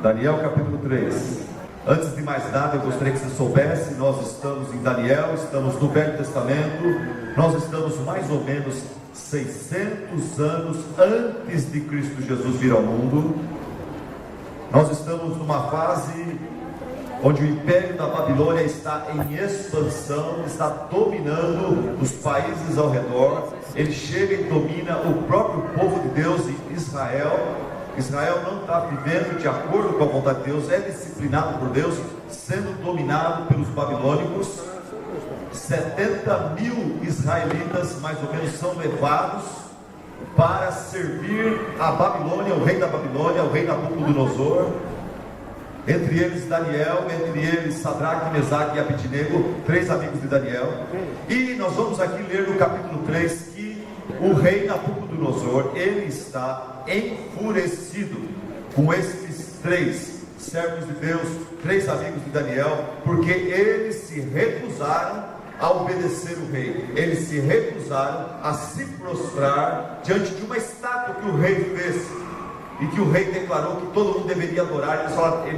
Daniel capítulo 3. Antes de mais nada, eu gostaria que você soubesse, nós estamos em Daniel, estamos no Velho Testamento, nós estamos mais ou menos 600 anos antes de Cristo Jesus vir ao mundo. Nós estamos numa fase onde o Império da Babilônia está em expansão, está dominando os países ao redor. Ele chega e domina o próprio povo de Deus em Israel. Israel não está vivendo de acordo com a vontade de Deus, é disciplinado por Deus, sendo dominado pelos babilônicos. 70 mil israelitas, mais ou menos, são levados para servir a Babilônia, o rei da Babilônia, o rei Nabucodonosor. Entre eles Daniel, entre eles Sadraque, Mesaque e Abednego, 3 amigos de Daniel. E nós vamos aqui ler no capítulo 3 que o rei Nabucodonosor, ele está enfurecido com esses 3 servos de Deus, 3 amigos de Daniel, porque eles se recusaram a obedecer o rei, eles se recusaram a se prostrar diante de uma estátua que o rei fez, e que o rei declarou que todo mundo deveria adorar.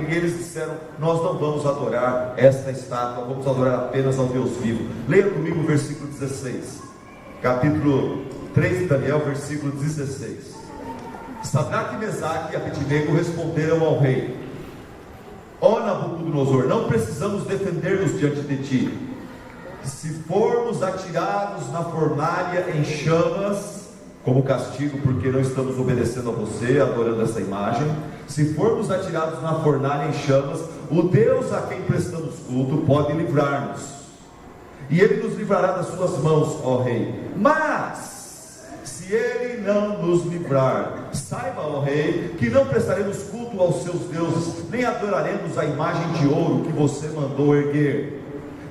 Eles disseram: nós não vamos adorar esta estátua, vamos adorar apenas ao Deus vivo. Leia comigo o versículo 16, capítulo 3 de Daniel, versículo 16. Sadraque, Mesaque e Abednego responderam ao rei: ó Nabucodonosor, não precisamos defender-nos diante de ti. Se formos atirados na fornalha em chamas, como castigo porque não estamos obedecendo a você, adorando essa imagem, se formos atirados na fornalha em chamas, o Deus a quem prestamos culto pode livrar-nos, e Ele nos livrará das suas mãos, ó rei. Mas se Ele não nos livrar, saiba, ó rei, que não prestaremos culto aos seus deuses, nem adoraremos a imagem de ouro que você mandou erguer.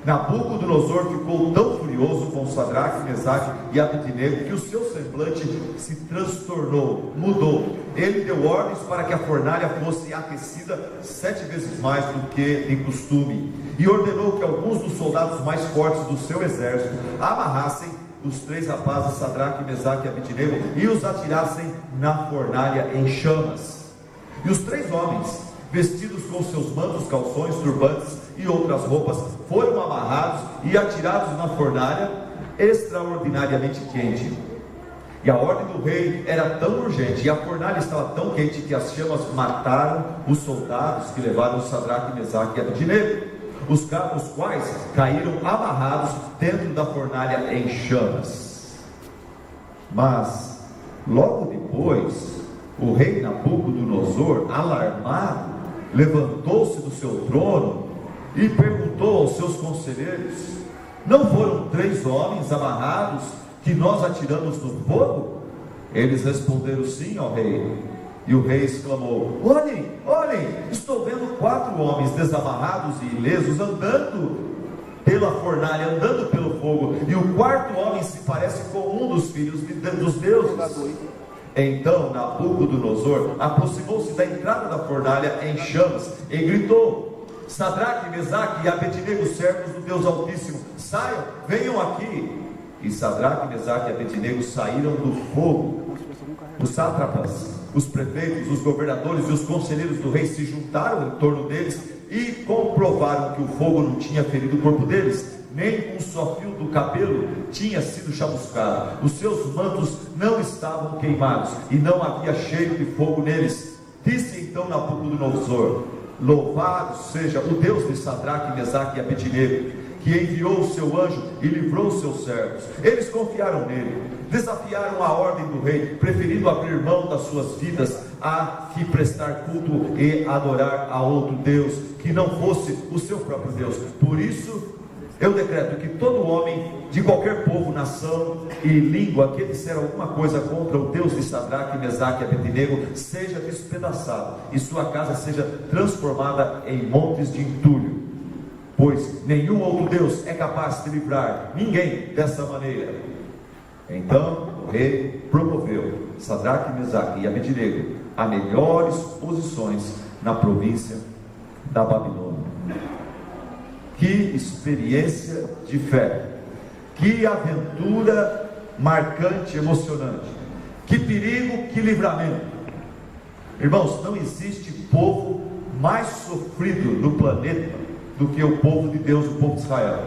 Nabucodonosor ficou tão furioso com Sadraque, Mesaque e Abednego que o seu semblante se transtornou, mudou. Ele deu ordens para que a fornalha fosse aquecida 7 vezes mais do que de costume, e ordenou que alguns dos soldados mais fortes do seu exército amarrassem os 3 rapazes, Sadraque, Mesaque e Abednego, e os atirassem na fornalha em chamas. E os 3 homens, vestidos com seus mantos, calções, turbantes e outras roupas, foram amarrados e atirados na fornalha extraordinariamente quente. E a ordem do rei era tão urgente, e a fornalha estava tão quente, que as chamas mataram os soldados que levaram Sadraque, Mesaque e Abednego, os quais caíram amarrados dentro da fornalha em chamas. Mas logo depois, o rei Nabucodonosor, alarmado, levantou-se do seu trono e perguntou aos seus conselheiros: não foram 3 homens amarrados que nós atiramos no fogo? Eles responderam: sim, ó rei. E o rei exclamou: olhem, olhem, estou vendo 4 homens desamarrados e ilesos andando pela fornalha, andando pelo fogo, e o 4º homem se parece com um dos filhos dos deuses. Então Nabucodonosor aproximou-se da entrada da fornalha em chamas e gritou: Sadraque, Mesaque e Abednego, servos do Deus Altíssimo, saiam, venham aqui. E Sadraque, Mesaque e Abednego saíram do fogo. Os sátrapas, os prefeitos, os governadores e os conselheiros do rei se juntaram em torno deles e comprovaram que o fogo não tinha ferido o corpo deles, nem um só fio do cabelo tinha sido chamuscado. Os seus mantos não estavam queimados e não havia cheiro de fogo neles. Disse então Nabucodonosor: louvado seja o Deus de Sadraque, Mesaque e Abednego, que enviou o seu anjo e livrou os seus servos. Eles confiaram nele, desafiaram a ordem do rei, preferindo abrir mão das suas vidas a que prestar culto e adorar a outro Deus que não fosse o seu próprio Deus. Por isso eu decreto que todo homem de qualquer povo, nação e língua que disser alguma coisa contra o Deus de Sadraque, Mesaque e Abednego seja despedaçado e sua casa seja transformada em montes de entulho, pois nenhum outro Deus é capaz de livrar ninguém dessa maneira. Então o rei promoveu Sadraque, Mesaque e Abednego a melhores posições na província da Babilônia. Que experiência de fé, que aventura marcante, emocionante, que perigo, que livramento. Irmãos, não existe povo mais sofrido no planeta do que o povo de Deus, o povo de Israel.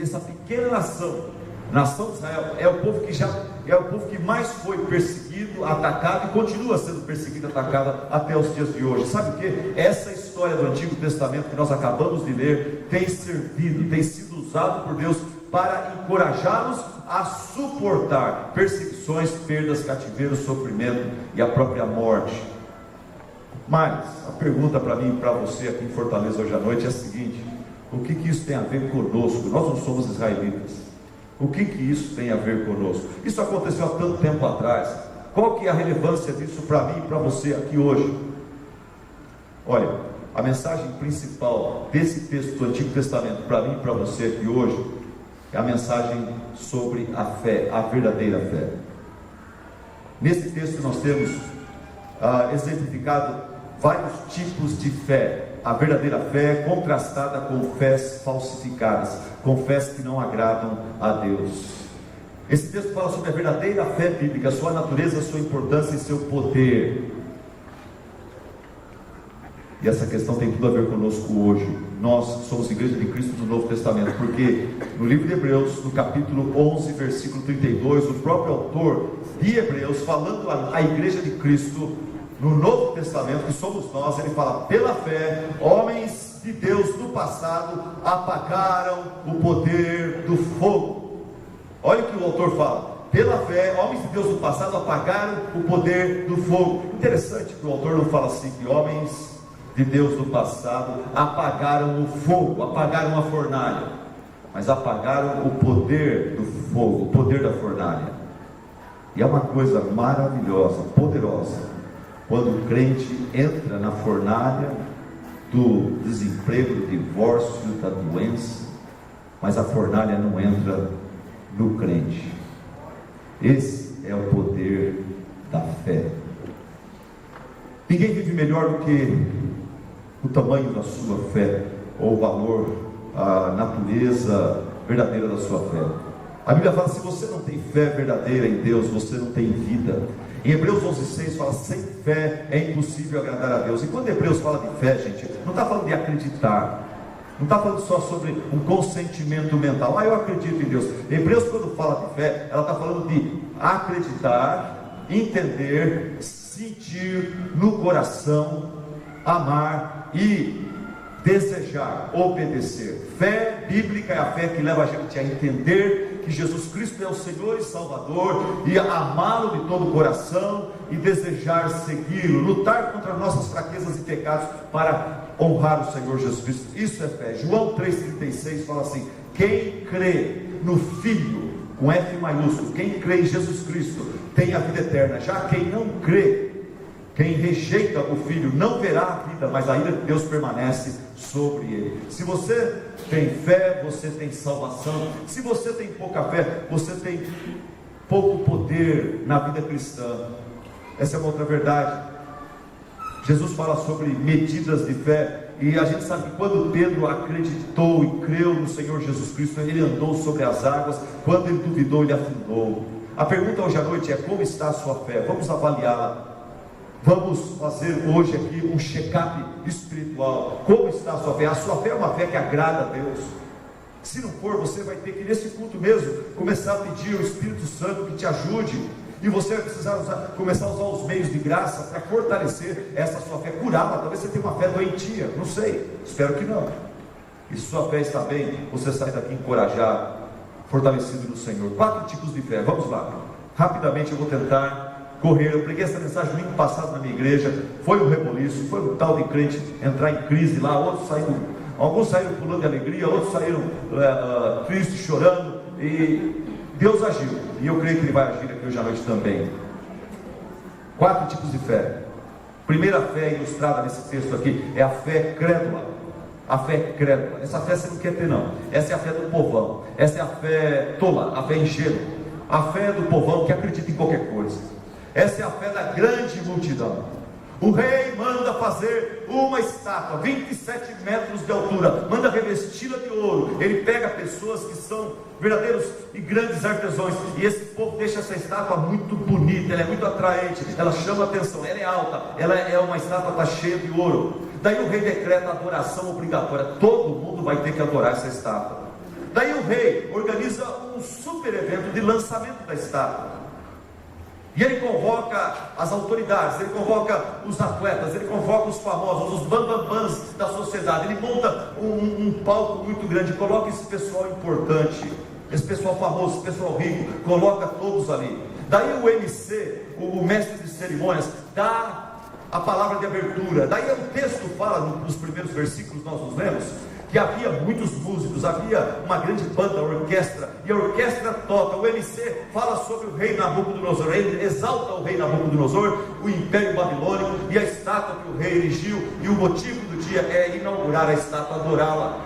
Essa pequena nação de Israel, é o povo que mais foi perseguido, atacado e continua sendo perseguido, atacado até os dias de hoje. Sabe o que? Essa história do Antigo Testamento que nós acabamos de ler tem sido usado por Deus para encorajá-los a suportar perseguições, perdas, cativeiro, sofrimento e a própria morte. Mas a pergunta para mim e para você aqui em Fortaleza hoje à noite é a seguinte: o que isso tem a ver conosco? Nós não somos israelitas. O que isso tem a ver conosco? Isso aconteceu há tanto tempo atrás. Qual que é a relevância disso para mim e para você aqui hoje? Olha, a mensagem principal desse texto do Antigo Testamento para mim e para você aqui hoje é a mensagem sobre a fé, a verdadeira fé. Nesse texto nós temos exemplificado vários tipos de fé. A verdadeira fé é contrastada com fés falsificadas, com fés que não agradam a Deus. Esse texto fala sobre a verdadeira fé bíblica, sua natureza, sua importância e seu poder. E essa questão tem tudo a ver conosco hoje. Nós somos Igreja de Cristo do Novo Testamento, porque no livro de Hebreus, no capítulo 11, versículo 32, o próprio autor de Hebreus, falando à Igreja de Cristo no Novo Testamento, que somos nós, ele fala: pela fé, homens de Deus do passado apagaram o poder do fogo. Olha o que o autor fala: pela fé, homens de Deus do passado apagaram o poder do fogo. Interessante que o autor não fala assim, que homens de Deus do passado apagaram o fogo, apagaram a fornalha, mas apagaram o poder do fogo, o poder da fornalha. E é uma coisa maravilhosa, poderosa, quando o crente entra na fornalha do desemprego, do divórcio, da doença, mas a fornalha não entra no crente. Esse é o poder da fé. Ninguém vive melhor do que o tamanho da sua fé, ou o valor, a natureza verdadeira da sua fé. A Bíblia fala: se você não tem fé verdadeira em Deus, você não tem vida. Em Hebreus 11:6 fala: sem fé é impossível agradar a Deus. E quando Hebreus fala de fé, gente, não está falando de acreditar, não está falando só sobre um consentimento mental. Eu acredito em Deus. Hebreus, quando fala de fé, ela está falando de acreditar, entender, sentir no coração, amar e desejar, obedecer. Fé bíblica é a fé que leva a gente a entender que Jesus Cristo é o Senhor e Salvador, e amá-lo de todo o coração e desejar segui-lo, lutar contra nossas fraquezas e pecados para honrar o Senhor Jesus Cristo. Isso é fé. João 3,36 fala assim: quem crê no Filho, com F maiúsculo, quem crê em Jesus Cristo tem a vida eterna. Já quem não crê, quem rejeita o Filho, não verá a vida, mas a ira de Deus permanece sobre ele. Se você tem fé, você tem salvação. Se você tem pouca fé, você tem pouco poder na vida cristã. Essa é uma outra verdade. Jesus fala sobre medidas de fé, e a gente sabe que quando Pedro acreditou e creu no Senhor Jesus Cristo, ele andou sobre as águas. Quando ele duvidou, ele afundou. A pergunta hoje à noite é: como está a sua fé? Vamos avaliá-la. Vamos fazer hoje aqui um check-up espiritual. Como está a sua fé? A sua fé é uma fé que agrada a Deus. Se não for, você vai ter que, nesse culto mesmo, começar a pedir ao Espírito Santo que te ajude. E você vai precisar começar a usar os meios de graça para fortalecer essa sua fé, curá-la. Talvez você tenha uma fé doentia, não sei, espero que não. E se sua fé está bem, você sai daqui encorajado, fortalecido no Senhor. 4 tipos de fé, vamos lá. Rapidamente eu vou tentar correr. Eu preguei essa mensagem no domingo passado na minha igreja. Foi um reboliço, foi um tal de crente entrar em crise lá. Outros saíram, alguns saíram pulando de alegria, outros saíram tristes, chorando. E Deus agiu, e eu creio que Ele vai agir aqui hoje à noite também. 4 tipos de fé. Primeira fé ilustrada nesse texto aqui é a fé crédula. A fé crédula. Essa fé você não quer ter, não. Essa é a fé do povão. Essa é a fé tola, a fé ingênua. A fé do povão que acredita em qualquer coisa. Essa é a fé da grande multidão. O rei manda fazer uma estátua, 27 metros de altura, manda revesti-la de ouro. Ele pega pessoas que são verdadeiros e grandes artesãos, e esse povo deixa essa estátua muito bonita, ela é muito atraente, ela chama atenção, ela é alta, ela é uma estátua, está cheia de ouro. Daí o rei decreta a adoração obrigatória, todo mundo vai ter que adorar essa estátua. Daí o rei organiza um super evento de lançamento da estátua. E ele convoca as autoridades, ele convoca os atletas, ele convoca os famosos, os bambambãs da sociedade. Ele monta um palco muito grande, coloca esse pessoal importante, esse pessoal famoso, esse pessoal rico, coloca todos ali. Daí o MC, o mestre de cerimônias, dá a palavra de abertura. Daí o texto fala, nos primeiros versículos nós nos lemos, que havia muitos músicos, havia uma grande banda, orquestra, e a orquestra toca. O MC fala sobre o rei Nabucodonosor, ele exalta o rei Nabucodonosor, o império babilônico e a estátua que o rei erigiu, e o motivo do dia é inaugurar a estátua, adorá-la.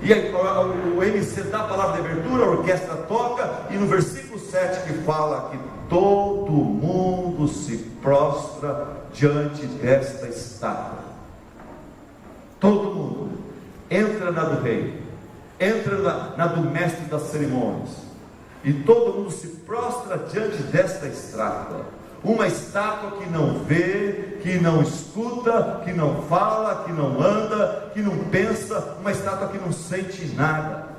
E aí o MC dá a palavra de abertura, a orquestra toca, e no versículo 7 que fala que todo mundo se prostra diante desta estátua. Todo mundo entra na do rei, entra na do mestre das cerimônias, e todo mundo se prostra diante desta estátua. Uma estátua que não vê, que não escuta, que não fala, que não anda, que não pensa, uma estátua que não sente nada.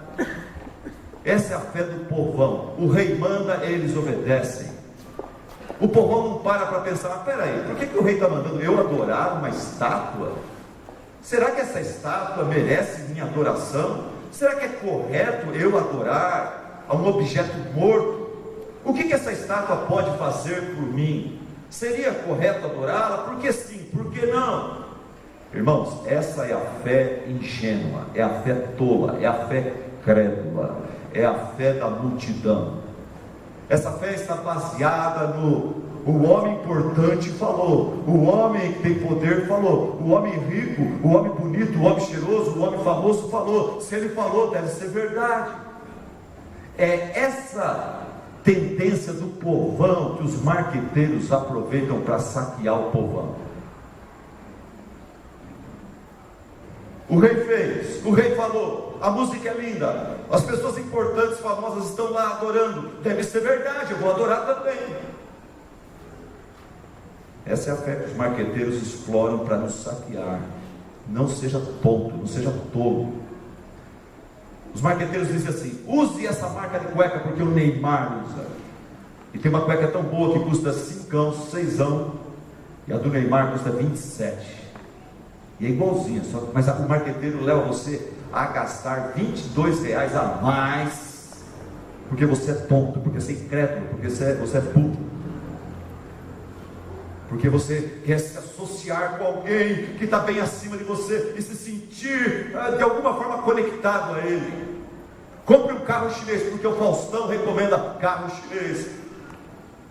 Essa é a fé do povão. O rei manda, eles obedecem. O povão não para pensar, mas peraí, por que o rei está mandando eu adorar uma estátua? Será que essa estátua merece minha adoração? Será que é correto eu adorar a um objeto morto? O que essa estátua pode fazer por mim? Seria correto adorá-la? Por que sim? Por que não? Irmãos, essa é a fé ingênua, é a fé tola, é a fé crédula, é a fé da multidão. Essa fé está baseada no o homem importante falou, o homem que tem poder falou, o homem rico, o homem bonito, o homem cheiroso, o homem famoso falou. Se ele falou, deve ser verdade. É essa tendência do povão que os marqueteiros aproveitam para saquear o povão. O rei fez, o rei falou, a música é linda, as pessoas importantes, famosas estão lá adorando, deve ser verdade, eu vou adorar também. Essa é a fé que os marqueteiros exploram para nos saquear. Não seja tonto, não seja tolo. Os marqueteiros dizem assim: use essa marca de cueca porque o Neymar usa. E tem uma cueca tão boa que custa 5, 6, e a do Neymar custa 27. E é igualzinha, mas o marqueteiro leva você a gastar R$22 a mais, porque você é tonto, porque você é incrédulo, porque você é puto. Porque você quer se associar com alguém que está bem acima de você e se sentir de alguma forma conectado a ele. Compre um carro chinês, porque o Faustão recomenda carro chinês.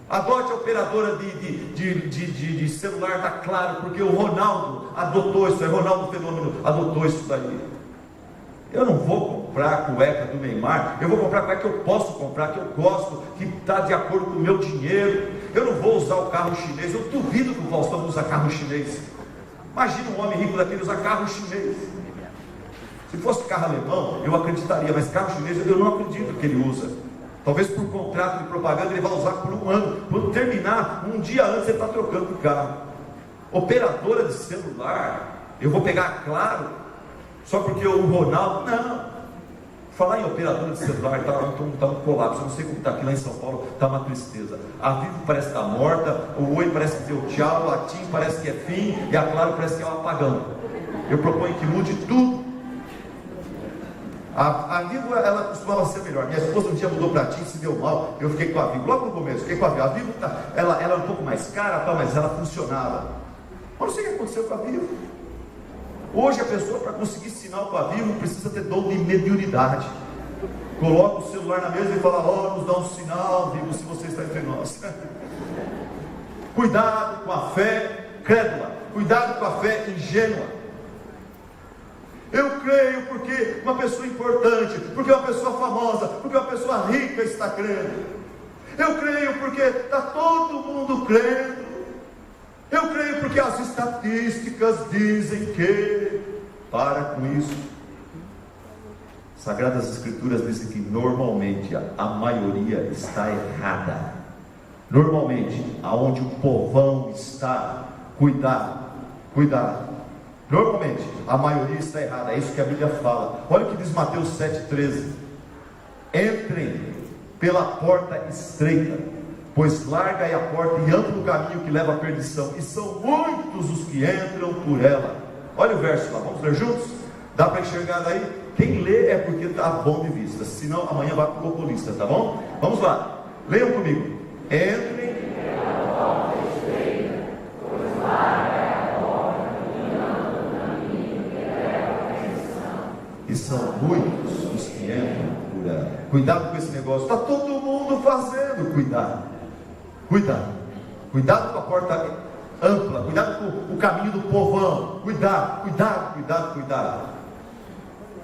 Adote a operadora de celular da Claro, porque o Ronaldo adotou isso, é Ronaldo Fenômeno, adotou isso daí. Eu não vou comprar a cueca do Neymar, eu vou comprar a cueca que eu posso comprar, que eu gosto, que está de acordo com o meu dinheiro. Eu não vou usar o carro chinês, eu duvido que o Faustão usa carro chinês. Imagina um homem rico daquele usar carro chinês. Se fosse carro alemão, eu acreditaria, mas carro chinês eu não acredito que ele usa. Talvez por contrato de propaganda ele vai usar por 1 ano. Quando terminar, um dia antes ele está trocando de carro. Operadora de celular, eu vou pegar Claro, só porque o Ronaldo, não. Falar em operadora de celular, está um colapso. Eu não sei como está aqui lá em São Paulo, está uma tristeza. A Vivo parece que está morta, o Oi parece que deu tchau, a TIM parece que é fim, e a Claro parece que é um apagão. Eu proponho que mude tudo. A Vivo, ela costumava ser melhor. Minha esposa um dia mudou para a TIM, se deu mal, eu fiquei com a Vivo. Logo no começo, fiquei com a Vivo. A Vivo, ela é um pouco mais cara, mas ela funcionava. Mas não sei o que aconteceu com a Vivo. Hoje a pessoa, para conseguir sinal com a Vivo, precisa ter dom de mediunidade. Coloca o celular na mesa e fala: nos dá um sinal, Vivo, se você está entre nós. Cuidado com a fé crédula, cuidado com a fé ingênua. Eu creio porque uma pessoa importante, porque uma pessoa famosa, porque uma pessoa rica está crendo. Eu creio porque está todo mundo crendo. Eu creio porque as estatísticas dizem que. Para com isso. Sagradas Escrituras dizem que normalmente a maioria está errada. Normalmente, aonde o povão está, cuidado. Normalmente, a maioria está errada. É isso que a Bíblia fala. Olha o que diz Mateus 7,13. Entrem pela porta estreita, pois larga é a porta e amplo o caminho que leva à perdição, e são muitos os que entram por ela. Olha o verso lá, vamos ler juntos? Dá para enxergar daí? Quem lê é porque está bom de vista, senão amanhã vai para o oculista, tá bom? Vamos lá, leiam comigo. Entrem pela porta estreita, pois larga é a porta e amplo o caminho que leva à perdição, e são muitos os que entram por ela. Cuidado com esse negócio, está todo mundo fazendo. Cuidado com a porta ampla, cuidado com o caminho do povão. Cuidado.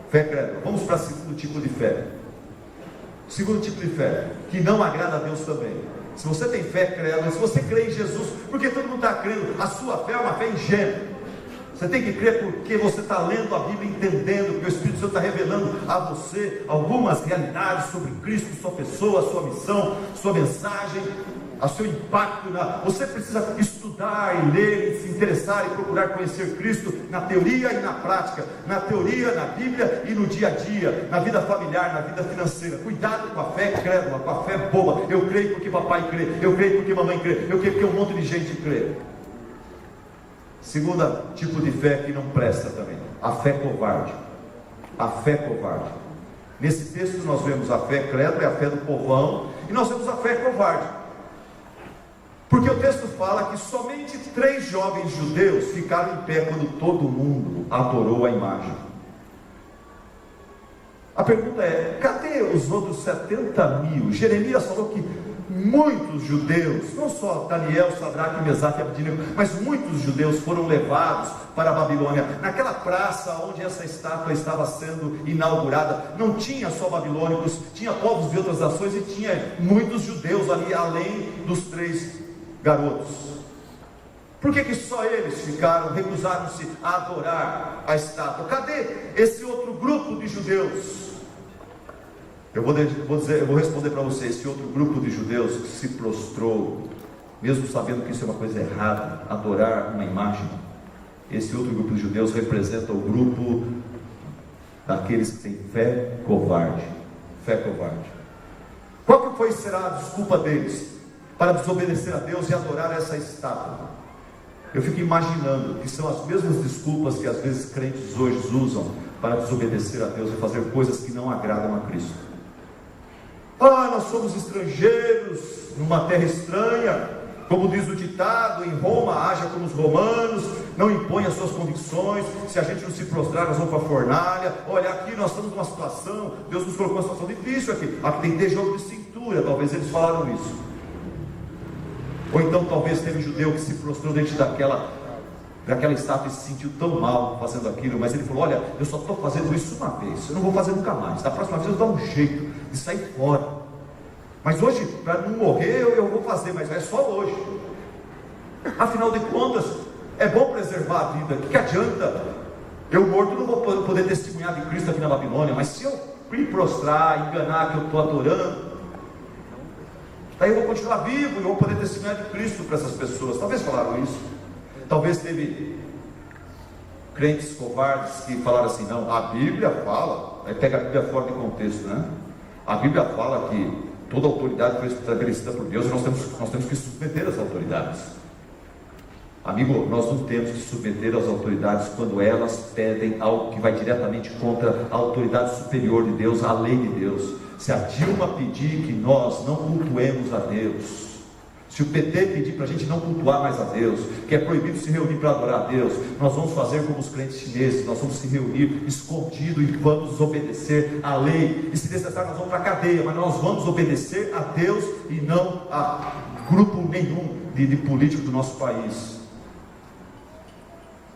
Fé crédula. Vamos para o segundo tipo de fé. Segundo tipo de fé, que não agrada a Deus também. Se você tem fé crédula, se você crê em Jesus, porque todo mundo está crendo, a sua fé é uma fé ingênua. Você tem que crer porque você está lendo a Bíblia, entendendo que o Espírito Santo está revelando a você algumas realidades sobre Cristo, sua pessoa, sua missão, sua mensagem, o seu impacto. Você precisa estudar e ler, e se interessar e procurar conhecer Cristo na teoria e na prática, na teoria, na Bíblia e no dia a dia, na vida familiar, na vida financeira. Cuidado com a fé crédula, com a fé boba. Eu creio porque papai crê, eu creio porque mamãe crê, eu creio porque um monte de gente crê. Segundo tipo de fé que não presta também, a fé covarde. Nesse texto nós vemos a fé crédula, é a fé do povão, e nós vemos a fé covarde. Porque o texto fala que somente 3 jovens judeus ficaram em pé quando todo mundo adorou a imagem. A pergunta é: cadê os outros 70 mil? Jeremias falou que muitos judeus, não só Daniel, Sadraque, Mesaque e Abednego, mas muitos judeus foram levados para a Babilônia. Naquela praça onde essa estátua estava sendo inaugurada, não tinha só babilônicos, tinha povos de outras nações e tinha muitos judeus ali, além dos 3 garotos. Por que só eles recusaram-se a adorar a estátua? Cadê esse outro grupo de judeus? Eu vou responder para você. Esse outro grupo de judeus que se prostrou, mesmo sabendo que isso é uma coisa errada, adorar uma imagem, esse outro grupo de judeus representa o grupo daqueles que têm fé covarde. Qual que será a desculpa deles para desobedecer a Deus e adorar essa estátua? Eu fico imaginando que são as mesmas desculpas que às vezes crentes hoje usam para desobedecer a Deus e fazer coisas que não agradam a Cristo. Nós somos estrangeiros numa terra estranha, como diz o ditado, em Roma haja como os romanos, não impõe as suas convicções, se a gente não se prostrar nós vamos para a fornalha. Olha, aqui nós estamos numa situação, Deus nos colocou numa situação difícil aqui tem que ter jogo de cintura. Talvez eles falaram isso. Ou então talvez teve um judeu que se prostrou diante daquela estátua e se sentiu tão mal fazendo aquilo, mas ele falou: olha, eu só estou fazendo isso uma vez, eu não vou fazer nunca mais, da próxima vez eu dou um jeito de sair fora, mas hoje, para não morrer, eu vou fazer, mas é só hoje. Afinal de contas, é bom preservar a vida. O que adianta? Eu morto não vou poder testemunhar de Cristo aqui na Babilônia, mas se eu me prostrar, enganar que eu estou adorando, aí eu vou continuar vivo e vou poder testemunhar de Cristo para essas pessoas. Talvez falaram isso. Talvez teve crentes covardes que falaram assim: não, a Bíblia fala, aí pega a Bíblia fora de contexto, né? A Bíblia fala que toda autoridade foi estabelecida por Deus e nós temos que submeter as autoridades. Amigo, nós não temos que submeter as autoridades quando elas pedem algo que vai diretamente contra a autoridade superior de Deus, a lei de Deus. Se a Dilma pedir que nós não cultuemos a Deus, se o PT pedir para a gente não cultuar mais a Deus, que é proibido se reunir para adorar a Deus, nós vamos fazer como os crentes chineses, nós vamos se reunir escondido e vamos obedecer a lei, e se necessário nós vamos para a cadeia, mas nós vamos obedecer a Deus e não a grupo nenhum de político do nosso país.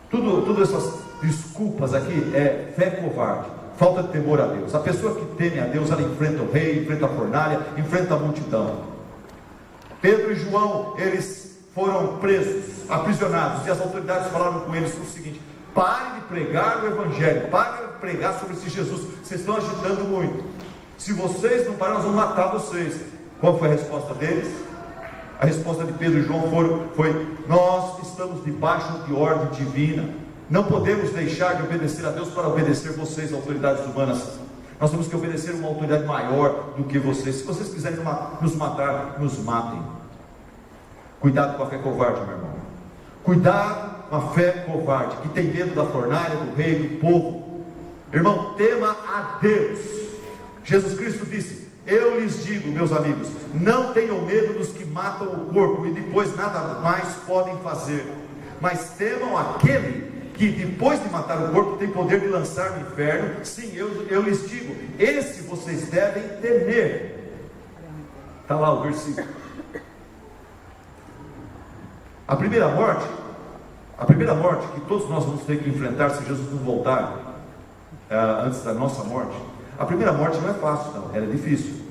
Tudo essas desculpas aqui é fé covarde, falta de temor a Deus. A pessoa que teme a Deus, ela enfrenta o rei, enfrenta a fornalha, enfrenta a multidão. Pedro e João, eles foram presos, aprisionados, e as autoridades falaram com eles o seguinte: pare de pregar o Evangelho, pare de pregar sobre esse Jesus, vocês estão agitando muito, se vocês não pararem, nós vamos matar vocês. Qual foi a resposta deles? A resposta de Pedro e João foi: nós estamos debaixo de ordem divina, não podemos deixar de obedecer a Deus para obedecer vocês, autoridades humanas. Nós temos que obedecer uma autoridade maior do que vocês. Se vocês quiserem nos matar, nos matem. Cuidado com a fé covarde, meu irmão. Cuidado com a fé covarde, que tem medo da fornalha, do rei, do povo. Irmão, tema a Deus. Jesus Cristo disse: eu lhes digo, meus amigos, não tenham medo dos que matam o corpo e depois nada mais podem fazer, mas temam aquele que depois de matar o corpo tem poder de lançar no inferno. Sim, eu lhes digo, esse vocês devem temer. Está lá o versículo. A primeira morte que todos nós vamos ter que enfrentar se Jesus não voltar antes da nossa morte. A primeira morte não é fácil, não, ela é difícil.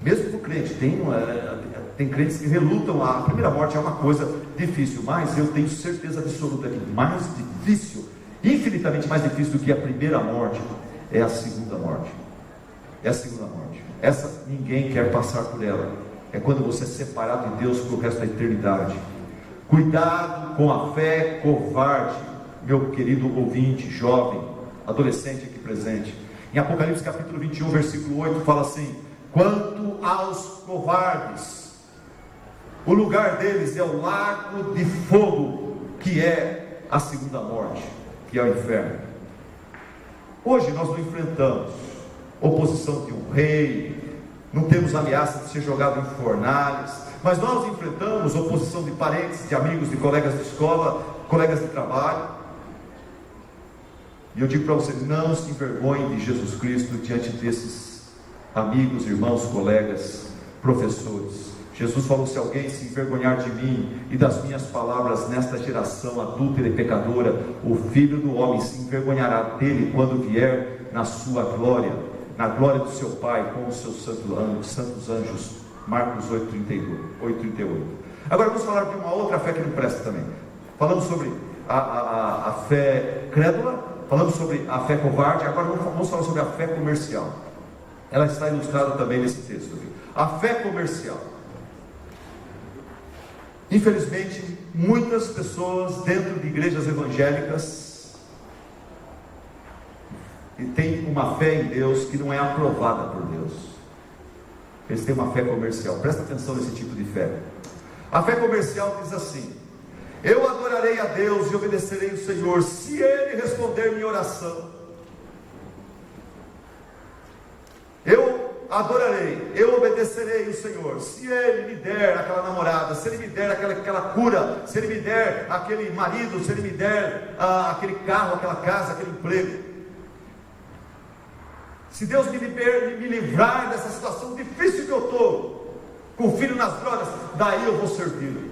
Mesmo para o crente, tem crentes que relutam. A primeira morte é uma coisa difícil, mas eu tenho certeza absoluta que mais difícil, infinitamente mais difícil do que a primeira morte, é a segunda morte. É a segunda morte. Essa ninguém quer passar por ela. É quando você é separado de Deus para o resto da eternidade. Cuidado com a fé covarde, meu querido ouvinte, jovem, adolescente aqui presente. Em Apocalipse capítulo 21, versículo 8, fala assim: quanto aos covardes, o lugar deles é o lago de fogo, que é a segunda morte, que é o inferno. Hoje nós não enfrentamos oposição de um rei, não temos ameaça de ser jogado em fornalhas, mas nós enfrentamos oposição de parentes, de amigos, de colegas de escola, colegas de trabalho. E eu digo para você: não se envergonhe de Jesus Cristo diante desses amigos, irmãos, colegas, professores. Jesus falou: se alguém se envergonhar de mim e das minhas palavras nesta geração adúltera e pecadora, o Filho do Homem se envergonhará dele quando vier na sua glória, na glória do seu Pai com os seus santos anjos. Marcos 8:38. Agora vamos falar de uma outra fé que não presta também. Falamos sobre a fé crédula, falamos sobre a fé covarde, agora vamos falar sobre a fé comercial. Ela está ilustrada também nesse texto aqui. A fé comercial. Infelizmente, muitas pessoas dentro de igrejas evangélicas têm uma fé em Deus que não é aprovada por Deus. Eles têm uma fé comercial. Presta atenção nesse tipo de fé. A fé comercial diz assim: eu adorarei a Deus e obedecerei o Senhor se Ele responder minha oração. Eu adorarei, eu obedecerei o Senhor se Ele me der aquela namorada, se Ele me der aquela cura, se Ele me der aquele marido, se Ele me der aquele carro, aquela casa, aquele emprego. Se Deus me livrar dessa situação difícil que eu estou, com o filho nas drogas, daí eu vou servi-lo.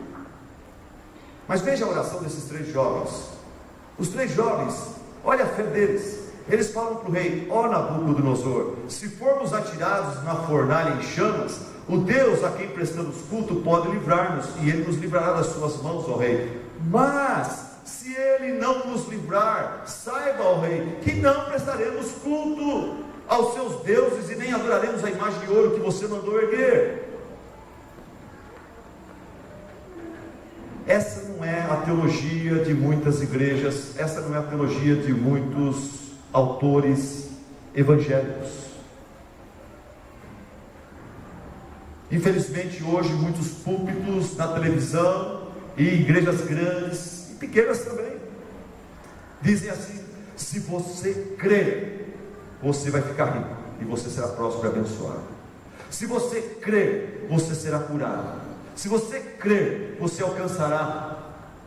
Mas veja a oração desses três jovens. Os três jovens, olha a fé deles. Eles falam para o rei: ó Nabucodonosor, se formos atirados na fornalha em chamas, o Deus a quem prestamos culto pode livrar-nos, e Ele nos livrará das suas mãos, ó rei. Mas se Ele não nos livrar, saiba, ó rei, que não prestaremos culto aos seus deuses e nem adoraremos a imagem de ouro que você mandou erguer. Essa não é a teologia de muitas igrejas, essa não é a teologia de muitos autores evangélicos. Infelizmente hoje muitos púlpitos na televisão e igrejas grandes e pequenas também dizem assim: se você crer, você vai ficar rico e você será próspero e abençoado. Se você crer, você será curado. Se você crer, você alcançará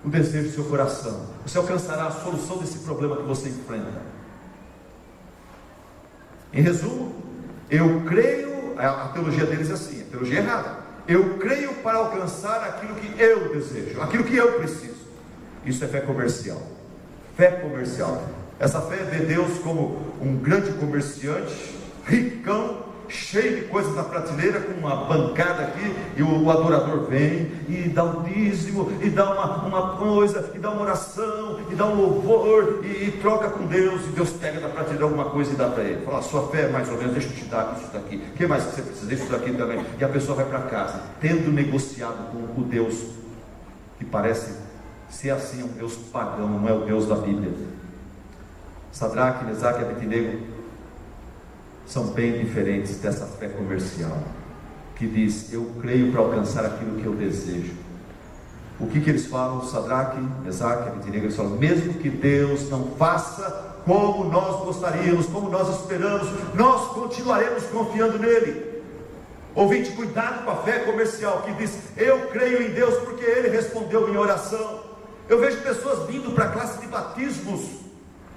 o desejo do seu coração, você alcançará a solução desse problema que você enfrenta. Em resumo, eu creio, a teologia deles é assim, a teologia é errada. Eu creio para alcançar aquilo que eu desejo, aquilo que eu preciso. Isso é fé comercial. Fé comercial. Essa fé vê Deus como um grande comerciante, ricão, cheio de coisas na prateleira, com uma bancada aqui, e o adorador vem e dá um dízimo, e dá uma coisa, e dá uma oração, e dá um louvor, e troca com Deus, e Deus pega da prateleira alguma coisa e dá para ele. Fala, a sua fé é mais ou menos, deixa eu te dar isso daqui. O que mais que você precisa? Deixa isso daqui também. E a pessoa vai para casa, tendo negociado com o Deus que parece ser assim, é um Deus pagão, não é o Deus da Bíblia. Sadraque, Mesaque e Abednego são bem diferentes dessa fé comercial, que diz, eu creio para alcançar aquilo que eu desejo. O que eles falam? Sadraque, Mesaque e Abednego, eles falam, mesmo que Deus não faça como nós gostaríamos, como nós esperamos, nós continuaremos confiando nele. Ouvinte, cuidado com a fé comercial, que diz, eu creio em Deus porque Ele respondeu minha oração. Eu vejo pessoas vindo para a classe de batismos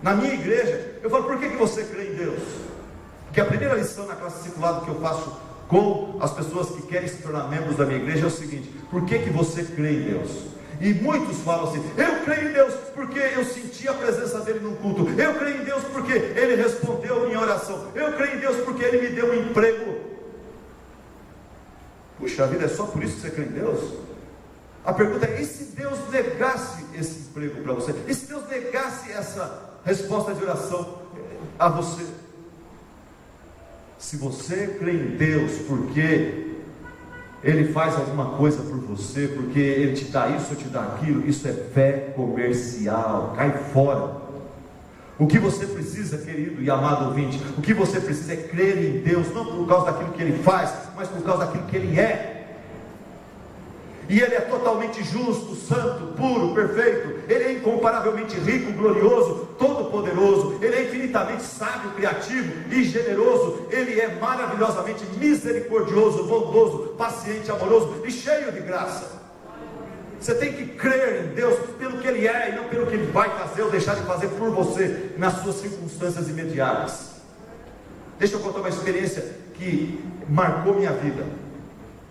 na minha igreja. Eu falo, por que você crê em Deus? Porque a primeira lição na classe discipulado que eu faço com as pessoas que querem se tornar membros da minha igreja é o seguinte: por que você crê em Deus? E muitos falam assim, eu creio em Deus porque eu senti a presença dele no culto, eu creio em Deus porque Ele respondeu minha oração, eu creio em Deus porque Ele me deu um emprego. Puxa vida, é só por isso que você crê em Deus? A pergunta é, e se Deus negasse esse emprego para você? E se Deus negasse essa resposta de oração a você? Se você crê em Deus porque Ele faz alguma coisa por você, porque Ele te dá isso ou te dá aquilo, isso é fé comercial, cai fora. O que você precisa, querido e amado ouvinte, o que você precisa é crer em Deus, não por causa daquilo que Ele faz, mas por causa daquilo que Ele é. E Ele é totalmente justo, santo, puro, perfeito. Ele é incomparavelmente rico, glorioso, todo-poderoso. Ele é infinitamente sábio, criativo e generoso. Ele é maravilhosamente misericordioso, bondoso, paciente, amoroso e cheio de graça. Você tem que crer em Deus pelo que Ele é e não pelo que Ele vai fazer ou deixar de fazer por você nas suas circunstâncias imediatas. Deixa eu contar uma experiência que marcou minha vida.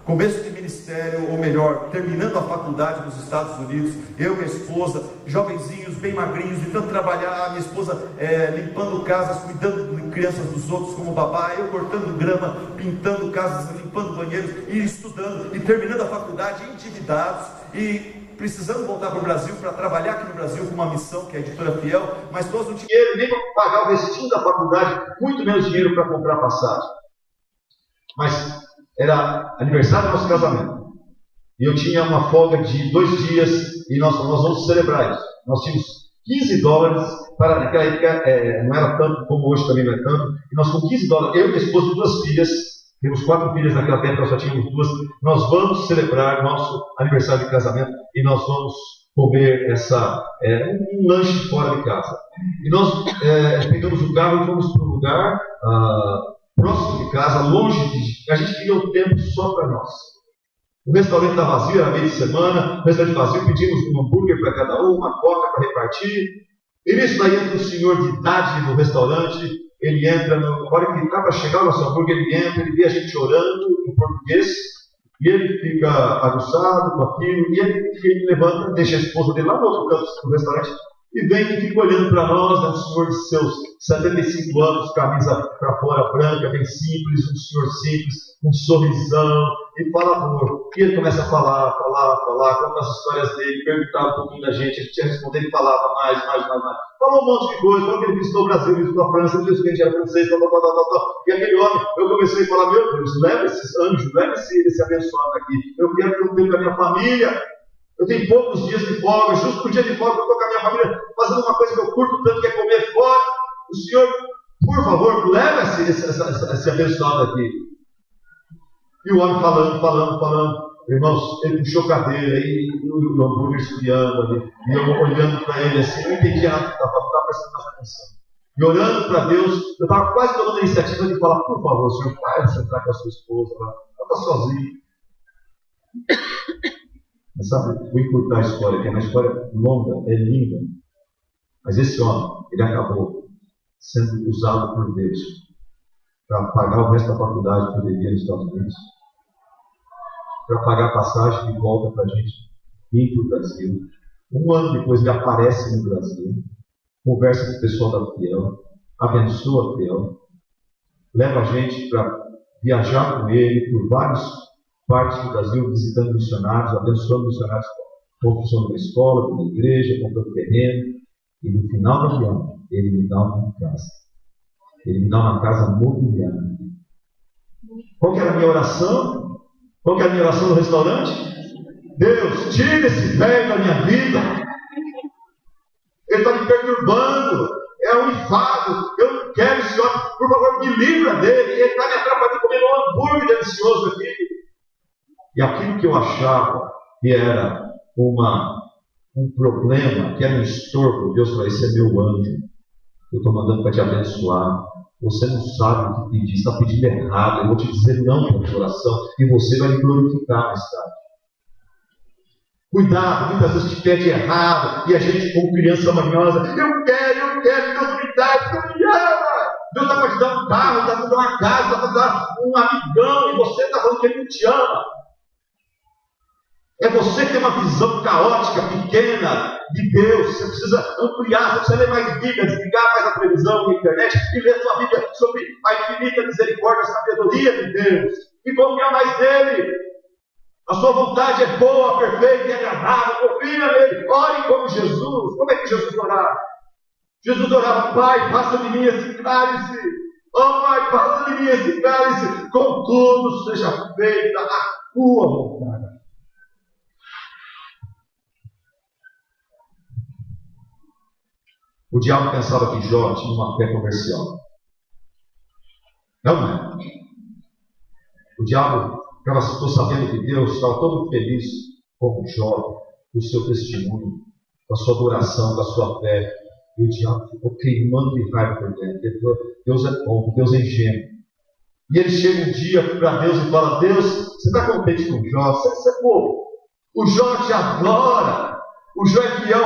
Começo de ministério, ou melhor, terminando a faculdade nos Estados Unidos, eu e minha esposa, jovenzinhos, bem magrinhos, de tanto trabalhar, minha esposa limpando casas, cuidando de crianças dos outros como babá, eu cortando grama, pintando casas, limpando banheiros, e estudando, e terminando a faculdade, endividados, e precisando voltar para o Brasil, para trabalhar aqui no Brasil com uma missão, que é a Editora Fiel, mas todos não tinham dinheiro nem para pagar o vestinho da faculdade, muito menos dinheiro para comprar passagem. Mas era aniversário do nosso casamento, e eu tinha uma folga de 2 dias, e nós vamos celebrar isso. Nós tínhamos $15, para naquela época não era tanto, como hoje também não é tanto, e nós com $15, eu e minha esposa e 2 filhas, temos 4 filhas naquela época, nós só tínhamos 2, nós vamos celebrar nosso aniversário de casamento, e nós vamos comer um lanche fora de casa. E nós pegamos o carro e fomos para um lugar próximo de casa, longe de... A gente queria um tempo só para nós. O restaurante está vazio, era meio de semana, o restaurante vazio, pedimos um hambúrguer para cada um, uma coca para repartir. E nisso daí entra um senhor de idade no restaurante, ele entra, na hora que ele está para chegar o nosso hambúrguer, ele entra, ele vê a gente orando em português, e ele fica aguçado com aquilo, e ele levanta, deixa a esposa dele lá no outro canto do restaurante, e vem e fica olhando para nós, um senhor de seus 75 anos, camisa para fora branca, bem simples, um senhor simples, um sorrisão, e fala amor. E ele começa a falar, conta as histórias dele, perguntava um pouquinho da gente, a gente ia responder, ele falava mais. Falou um monte de coisa, falou que ele visitou o Brasil, visitou a França, ele disse que a gente era francês, tal. E aquele homem, eu comecei a falar, meu Deus, leva esses anjos, leva esse abençoado aqui, eu quero ter um tempo com a minha família. Eu tenho poucos dias de folga, justo no dia de folga eu estou com a minha família fazendo uma coisa que eu curto tanto, que é comer fora. O senhor, por favor, leva esse abençoado aqui. E o homem falando. Irmãos, ele puxou cadeira, e o hambúrguer esfriando ali, e eu olhando para ele assim, eu não entendi nada que estava falando, estava prestando mais atenção. E olhando para Deus, eu estava quase tomando a iniciativa de falar, por favor, senhor, vai sentar com a sua esposa lá, ela está sozinha. Mas sabe, vou encurtar a história, que é uma história longa, é linda. Mas esse homem, ele acabou sendo usado por Deus para pagar o resto da faculdade que eu devia nos Estados Unidos, para pagar a passagem de volta para a gente vir para o Brasil. 1 ano depois ele aparece no Brasil, conversa com o pessoal da Fiel, abençoa a Fiel, leva a gente para viajar com ele por várias partes do Brasil, visitando missionários, abençoando missionários, construindo uma escola, uma igreja, comprando terreno. E no final da viagem, ele me dá uma casa. Ele me dá uma casa mobiliada. Qual que era a minha oração? Qual que era a minha oração no restaurante? Deus, tira esse velho da minha vida. Ele está me perturbando. É um enfado. Eu não quero esse homem. Por favor, me livra dele. Ele está me atrapalhando comendo um hambúrguer delicioso aqui. E aquilo que eu achava que era um problema, que era um estorvo, Deus falou: esse é meu anjo. Eu estou mandando para te abençoar. Você não sabe o que pedir, está pedindo errado. Eu vou te dizer não para a tua oração e você vai me glorificar mais tarde. Cuidado, muitas vezes a gente pede errado e a gente, como criança manhosa, eu quero, Deus me dá, Deus me ama. Deus está para te dar um carro, está para te dar uma casa, está para te dar um amigão e você está falando que Ele não te ama. É você que tem uma visão caótica, pequena de Deus. Você precisa ampliar, você precisa ler mais Bíblia, desligar mais a televisão e a internet e ler sua Bíblia sobre a infinita misericórdia, a sabedoria de Deus. E confiar mais nele. A sua vontade é boa, perfeita e agradável. Confia nele. Ore como Jesus. Como é que Jesus orava? Jesus orava: Pai, passa de mim esse cálice. Oh Pai, passa de mim esse cálice. Contudo, seja feita a tua vontade. O diabo pensava que Jó tinha uma fé comercial. Não é? O diabo ficou sabendo que Deus estava todo feliz com Jó, com o seu testemunho, com a sua adoração, com a sua fé. E o diabo ficou queimando de raiva por dentro. Ele falou: Deus é bom, Deus é ingênuo. E ele chega um dia para Deus e fala: Deus, você está contente com Jó? Você é bobo. O Jó te adora. O Jó é fiel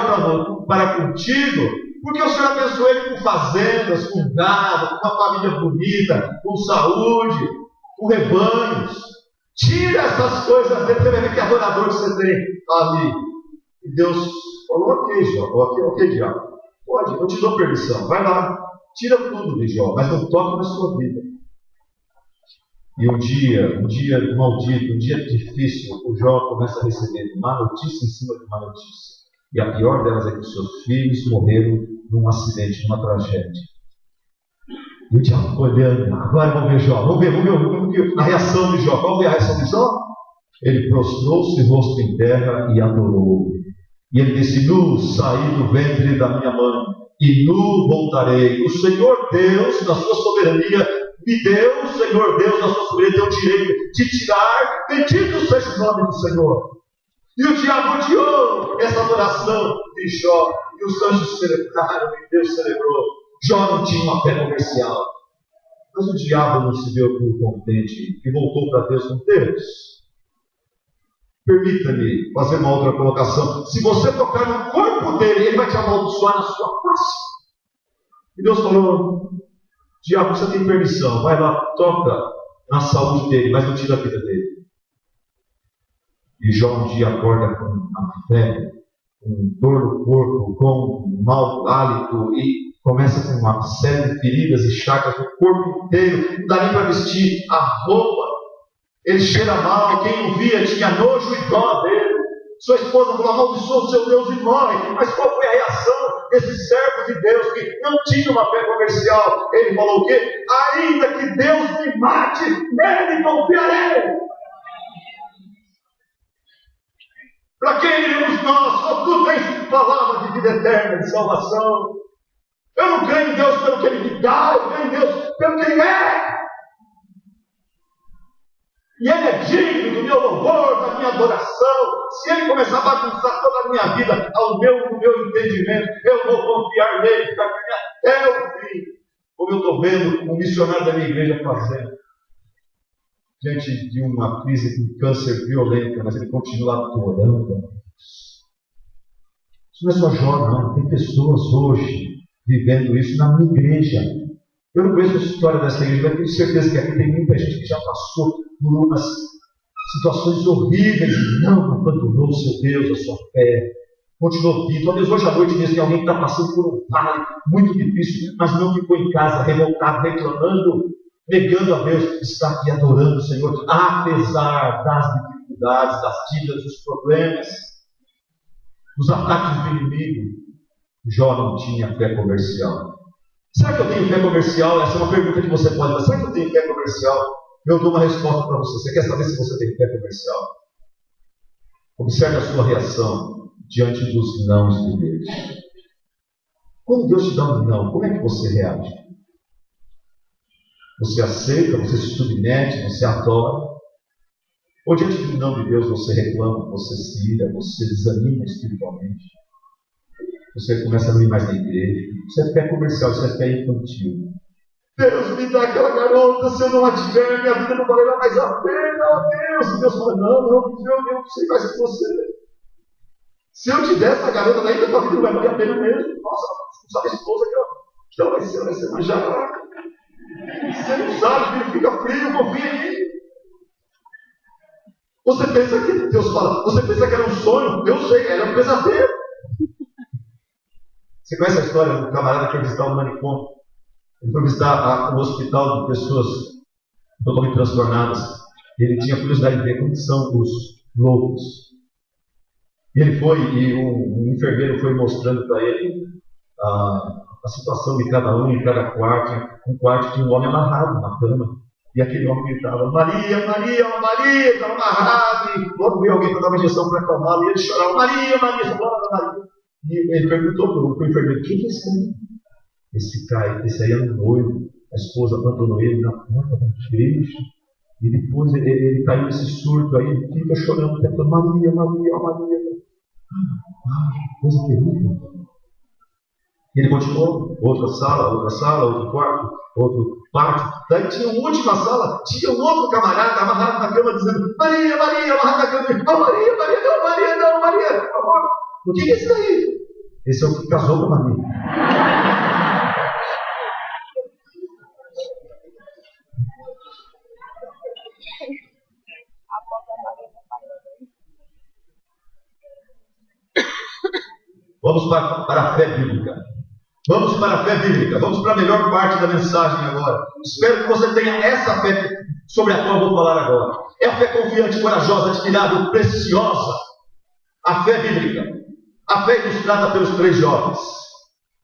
para contigo. Porque o Senhor abençoou ele com fazendas, com gado, com uma família bonita, com saúde, com rebanhos. Tira essas coisas dele, você vai ver que adorador que você tem ali. E Deus falou: ok, Jó, ok, diabo. Pode, eu te dou permissão, vai lá, tira tudo de Jó, mas não toque na sua vida. E um dia maldito, um dia difícil, o Jó começa a receber má notícia em cima de má notícia. E a pior delas é que os seus filhos morreram num acidente, numa tragédia. E o diabo olhando: agora vamos ver Jó, vamos ver a reação de Jó. Vamos ver a reação de Jó? Ele prostrou-se rosto em terra e adorou. E ele disse: nu saí do ventre da minha mãe, e nu voltarei. O Senhor Deus, na sua soberania, me deu, o Senhor Deus, na sua soberania, deu o direito de tirar. Bendito seja o nome do Senhor. E o diabo odiou essa adoração de Jó. E os anjos celebraram e Deus celebrou. Jó não tinha uma fé comercial. Mas o diabo não se deu por contente e voltou para Deus com: Deus, permita-me fazer uma outra colocação. Se você tocar no corpo dele, ele vai te amaldiçoar na sua face. E Deus falou: diabo, você tem permissão, vai lá, toca na saúde dele, mas não tira a vida dele. E Jó um dia acorda com a fé, com dor no corpo, com um mau hálito, e começa com uma série de feridas e chagas no corpo inteiro. Não dá nem para vestir a roupa. Ele cheira mal, quem o via tinha nojo e dó dele. Sua esposa falou: amaldiçoa o seu Deus e morre. Mas qual foi a reação desse servo de Deus que não tinha uma fé comercial? Ele falou o quê? Ainda que Deus me mate, nele confiarei. Para quem iremos nós? Só tu tens palavra de vida eterna, de salvação. Eu não creio em Deus pelo que Ele me dá, eu creio em Deus pelo que Ele é. E Ele é digno do meu louvor, da minha adoração. Se Ele começar a bagunçar toda a minha vida ao meu entendimento, eu vou confiar nele até o fim. Como eu estou vendo um missionário da minha igreja fazendo. Diante de uma crise de câncer violenta, mas ele continua adorando. Isso não é só Jó, não. Tem pessoas hoje vivendo isso na minha igreja. Eu não conheço a história dessa igreja, mas tenho certeza que aqui tem muita gente que já passou por umas situações horríveis e não abandonou o seu Deus, a sua fé. Continuou vivo. Talvez hoje à noite mesmo tem alguém que está passando por um vale muito difícil, mas não ficou em casa revoltado, reclamando. negando a Deus, está aqui adorando o Senhor, apesar das dificuldades, das dívidas, dos problemas, dos ataques do inimigo. Jó não tinha fé comercial. Será que eu tenho fé comercial? Essa é uma pergunta que você pode fazer. Será que eu tenho fé comercial? Eu dou uma resposta para você. Você quer saber se você tem fé comercial? Observe a sua reação diante dos nãos de Deus. Quando Deus te dá um não, como é que você reage? Você aceita, você se submete, você adora? Ou diante do não de Deus você reclama, você se ira, você desanima espiritualmente? Você começa a não ir mais na igreja? Isso é fé comercial, isso é fé infantil. Deus, me dá aquela garota, se eu não a tiver, minha vida não valerá mais a pena, ó Deus. E Deus fala, não, eu não sei mais que você. Se eu te der essa garota daí, tua vida não vai valer a pena mesmo. Nossa, não sabe a esposa que ela vai ser uma jararaca. Você não sabe, filho, fica frio, confia em mim. Você pensa que, Deus fala, você pensa que era um sonho? Eu sei, era um pesadelo. Você conhece a história do camarada que foi visitar o manicômio? Ele foi visitar um hospital de pessoas totalmente transtornadas. Ele tinha curiosidade de ver como são os loucos. E ele foi, e o enfermeiro foi mostrando para ele a situação de cada um em cada quarto. Um quarto tinha um homem amarrado na cama. E aquele homem gritava, Maria, Maria, Maria, estava amarrado. E logo veio alguém para dar uma injeção para acalmá-lo. E ele chorava, Maria, Maria, essa palavra da Maria. E ele perguntou para o enfermeiro, quem é esse aí? Esse aí é um noivo. A esposa abandonou ele na porta da igreja. E depois ele caiu nesse surto aí, ele fica chorando, falando, Maria, Maria, Maria. Coisa terrível. E ele continuou, outra sala, outro quarto, outro pátio. Daí tinha uma última sala, tinha um outro camarada amarrado na cama, dizendo, Maria, Maria, amarrado na cama. Oh, Maria, Maria, não, Maria, não, Maria, por favor. O que é isso aí? Esse é o que casou com a Maria. Vamos para a fé bíblica. Vamos para a fé bíblica. Vamos para a melhor parte da mensagem agora. Espero que você tenha essa fé sobre a qual eu vou falar agora. É a fé confiante, corajosa, admirável, preciosa. A fé bíblica. A fé ilustrada pelos 3 jovens.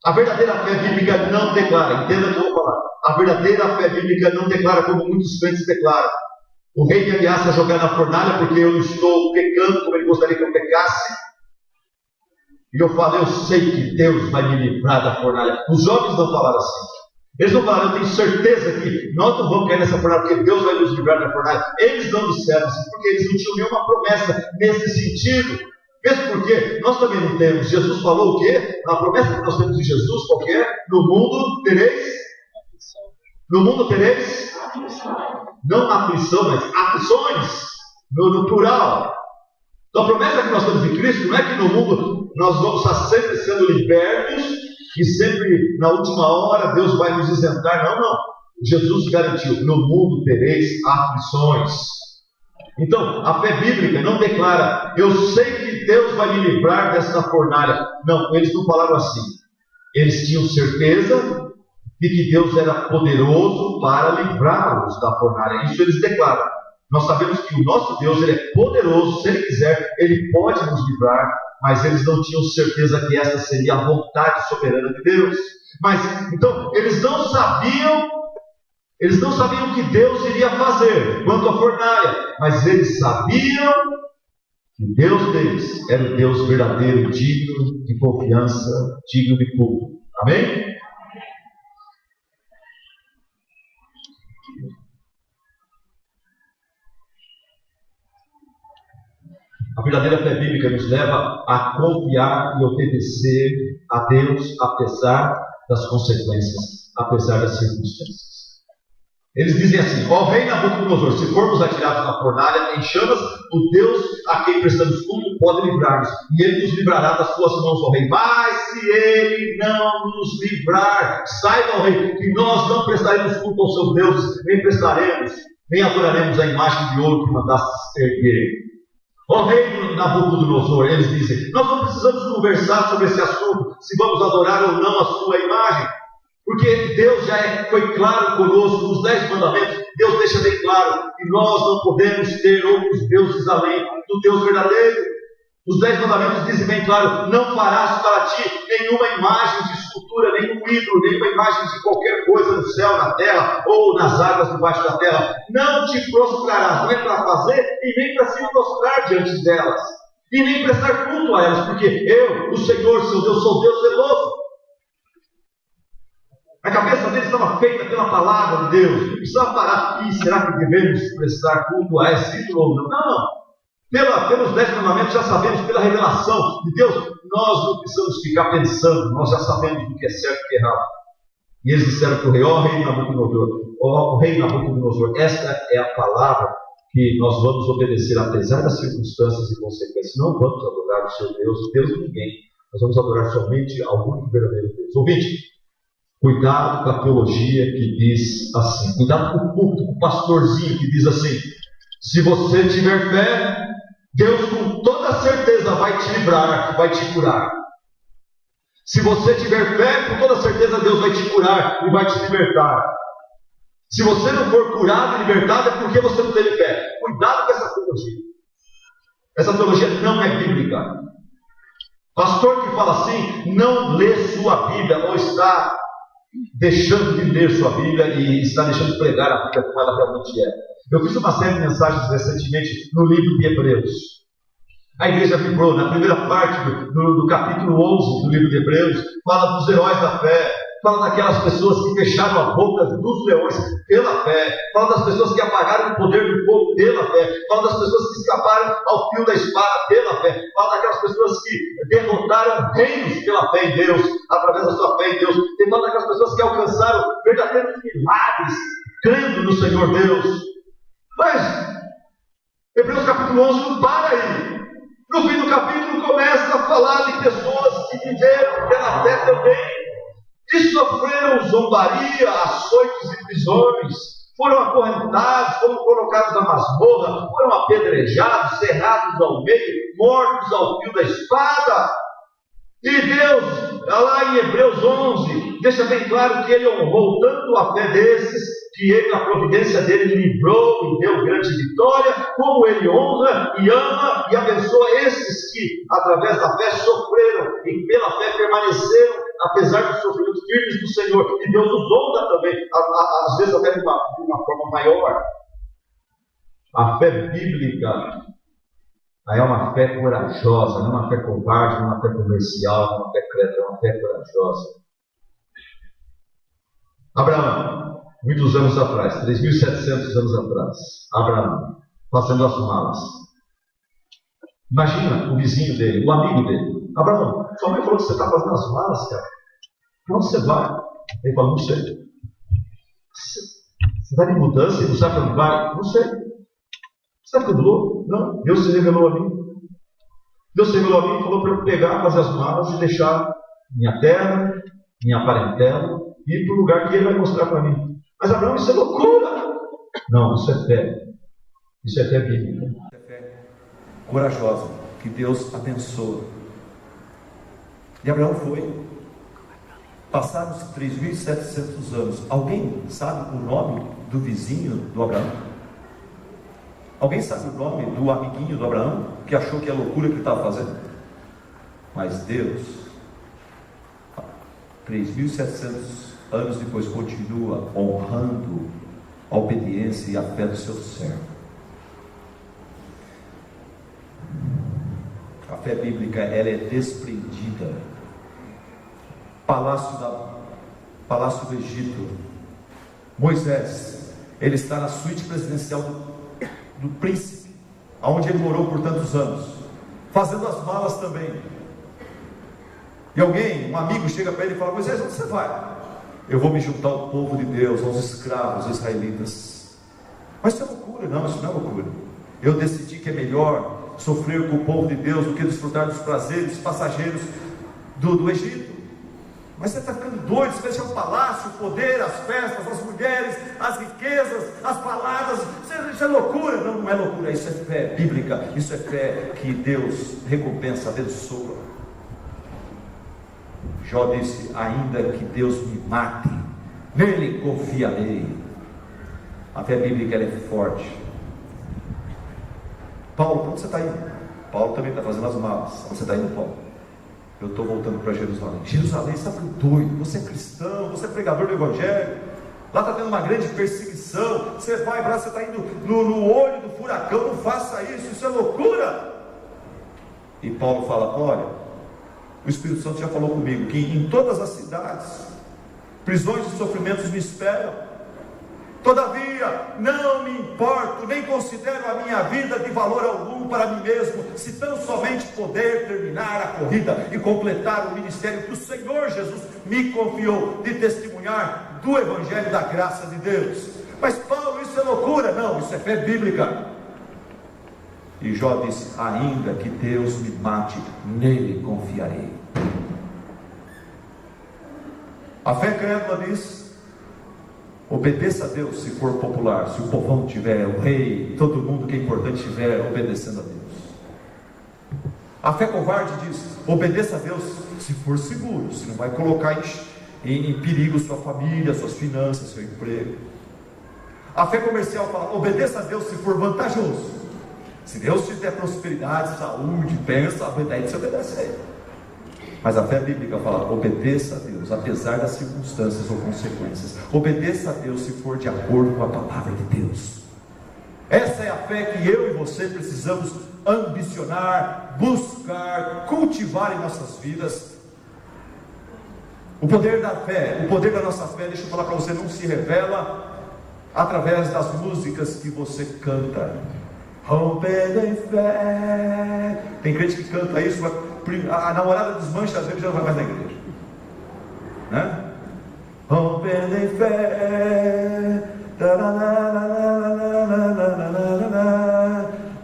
A verdadeira fé bíblica não declara. Entenda o que eu vou falar. A verdadeira fé bíblica não declara como muitos crentes declaram. O rei me ameaça a jogar na fornalha porque eu não estou pecando como ele gostaria que eu pecasse. E eu falo, eu sei que Deus vai me livrar da fornalha. Os jovens não falaram assim. Eles não falaram, eu tenho certeza que nós não vamos cair nessa fornalha, porque Deus vai nos livrar da fornalha. Eles não disseram assim, porque eles não tinham nenhuma promessa nesse sentido. Mesmo porque nós também não temos. Jesus falou o quê? A promessa que nós temos em Jesus, qual que é? No mundo tereis? Não aflição, mas aflições. No plural. Então a promessa que nós temos em Cristo não é que no mundo nós vamos estar sempre sendo libertos e sempre na última hora Deus vai nos isentar. Não. Jesus garantiu, no mundo tereis aflições. Então, a fé bíblica não declara, eu sei que Deus vai me livrar dessa fornalha. Não, eles não falaram assim. Eles tinham certeza de que Deus era poderoso para livrá-los da fornalha. Isso eles declaram. Nós sabemos que o nosso Deus, ele é poderoso, se ele quiser, ele pode nos livrar, mas eles não tinham certeza que essa seria a vontade soberana de Deus. Mas, então, eles não sabiam o que Deus iria fazer quanto à fornalha, mas eles sabiam que o Deus deles era o Deus verdadeiro, digno de confiança, digno de culto. Amém? A verdadeira fé bíblica nos leva a confiar e obedecer a Deus, apesar das consequências, apesar das circunstâncias. Eles dizem assim, ó rei Nabucodonosor, se formos atirados na fornalha em chamas, o Deus a quem prestamos culto pode livrar-nos, e ele nos livrará das suas mãos, ó rei. Mas se ele não nos livrar, saiba, ó rei, que nós não prestaremos culto aos seus deuses, nem adoraremos a imagem de ouro que mandaste erguer. Ó rei Nabucodonosor, eles dizem, nós não precisamos conversar sobre esse assunto, se vamos adorar ou não a sua imagem. Porque Deus já foi claro conosco nos 10 mandamentos. Deus deixa bem claro que nós não podemos ter outros deuses além do Deus verdadeiro. Os 10 mandamentos dizem bem claro: não farás para ti nenhuma imagem de escultura, nenhum ídolo, nenhuma imagem de qualquer coisa no céu, na terra ou nas águas debaixo da terra. Não te prostrarás, não é para fazer e nem para se prostrar diante delas, e nem prestar culto a elas, porque eu, o Senhor, seu Deus, sou Deus zeloso. A cabeça deles estava feita pela palavra de Deus. Não precisava parar. E será que devemos prestar culto a esse ídolo ou não? Não. Pelos 10 mandamentos já sabemos, pela revelação de Deus, nós não precisamos ficar pensando, nós já sabemos o que é certo e o que é errado. E eles disseram para o rei: ó rei Nabucodonosor, ó rei Nabucodonosor, esta é a palavra que nós vamos obedecer, apesar das circunstâncias e consequências. Não vamos adorar o seu Deus, o Deus de ninguém. Nós vamos adorar somente ao único verdadeiro Deus. Ouvinte, cuidado com a teologia que diz assim, cuidado com o púlpito, com o pastorzinho que diz assim: se você tiver fé, Deus com toda certeza vai te livrar, vai te curar. Se você tiver fé, com toda certeza Deus vai te curar e vai te libertar. Se você não for curado e libertado, é porque você não teve fé. Cuidado com essa teologia. Essa teologia não é bíblica. Pastor que fala assim, não lê sua Bíblia, ou está deixando de ler sua Bíblia e está deixando de pregar a Bíblia como ela realmente é. Eu fiz uma série de mensagens recentemente no livro de Hebreus. A igreja vibrou. Na primeira parte do capítulo 11 do livro de Hebreus, fala dos heróis da fé, fala daquelas pessoas que fecharam a boca dos leões pela fé, fala das pessoas que apagaram o poder do fogo pela fé, fala das pessoas que escaparam ao fio da espada pela fé, fala daquelas pessoas que derrotaram reinos pela fé em Deus, através da sua fé em Deus, e fala daquelas pessoas que alcançaram verdadeiros milagres crendo no Senhor Deus. Mas Hebreus capítulo 11 não para aí. No fim do capítulo começa a falar de pessoas que viveram pela fé também, que sofreram zombaria, açoites e prisões, foram acorrentados, foram colocados na masmorra, foram apedrejados, cerrados ao meio, mortos ao fio da espada. E Deus, lá em Hebreus 11, deixa bem claro que Ele honrou tanto a fé desses, que Ele, na providência dele, livrou e deu grande vitória, como Ele honra e ama e abençoa esses que, através da fé, sofreram e pela fé permaneceram, apesar dos sofrimentos firmes do Senhor. E Deus os honra também, às vezes até de uma forma maior. A fé bíblica é uma fé corajosa, não é uma fé covarde, não é uma fé comercial, não é uma fé creta, é uma fé corajosa. Abraão, muitos anos atrás, 3.700 anos atrás, Abraão, fazendo as malas. Imagina o vizinho dele, o amigo dele: Abraão, sua mãe falou que você está fazendo as malas, cara. Para onde você vai? Ele falou: não sei. Você está de mudança e não sabe para onde vai? Não sei. Você está ficando louco? Não, Deus se revelou a mim. Deus se revelou a mim e falou para eu pegar, fazer as malas e deixar minha terra, minha parentela, e ir para o lugar que Ele vai mostrar para mim. Mas Abraão, isso é loucura! Não, isso é fé. Isso é fé bíblica. É fé corajosa, que Deus abençoa. E Abraão foi. Passaram-se 3.700 anos. Alguém sabe o nome do vizinho do Abraão? Alguém sabe o nome do amiguinho do Abraão, que achou que é loucura que ele estava fazendo? Mas Deus, 3.700 anos depois, continua honrando a obediência e a fé do seu servo. A fé bíblica, ela é desprendida. Palácio do Egito, Moisés, ele está na suíte presidencial do príncipe, onde ele morou por tantos anos, fazendo as malas também. E alguém, um amigo, chega para ele e fala: Moisés, onde você vai? Eu vou me juntar ao povo de Deus, aos escravos israelitas. Mas isso é loucura. Não, isso não é loucura. Eu decidi que é melhor sofrer com o povo de Deus do que desfrutar dos prazeres passageiros do Egito. Mas você está ficando doido, você vai deixar o palácio, o poder, as festas, as mulheres, as riquezas, as palavras. Isso é loucura. Não, não é loucura, isso é fé bíblica. Isso é fé que Deus recompensa, abençoa. Jó disse: ainda que Deus me mate, nele confiarei. A fé bíblica ela é forte. Paulo, onde você está indo? Paulo também está fazendo as malas. Onde você está indo, Paulo? Eu estou voltando para Jerusalém. Jerusalém, você está doido, você é cristão, você é pregador do Evangelho, lá está tendo uma grande perseguição, você vai para lá, você está indo no olho do furacão, não faça isso é loucura. E Paulo fala: olha, o Espírito Santo já falou comigo que em todas as cidades, prisões e sofrimentos me esperam. Todavia, não me importo, nem considero a minha vida de valor algum para mim mesmo, se tão somente poder terminar a corrida e completar o ministério que o Senhor Jesus me confiou, de testemunhar do Evangelho da graça de Deus. Mas Paulo, isso é loucura? Não, isso é fé bíblica. E Jó disse: ainda que Deus me mate, nele confiarei. A fé crédula diz: obedeça a Deus se for popular, se o povão tiver, o rei, todo mundo que é importante estiver obedecendo a Deus. A fé covarde diz: obedeça a Deus se for seguro, se não vai colocar em perigo sua família, suas finanças, seu emprego. A fé comercial fala: obedeça a Deus se for vantajoso. Se Deus te der prosperidade, saúde, bênção, daí você obedece a Ele. Mas a fé bíblica fala: obedeça a Deus, apesar das circunstâncias ou consequências. Obedeça a Deus se for de acordo com a palavra de Deus. Essa é a fé que eu e você precisamos ambicionar, buscar, cultivar em nossas vidas. O poder da fé, o poder da nossa fé, deixa eu falar para você, não se revela através das músicas que você canta. Rompendo em fé. Tem crente que canta isso, a namorada desmancha, às vezes já não vai mais na igreja, né? Rompendo em fé,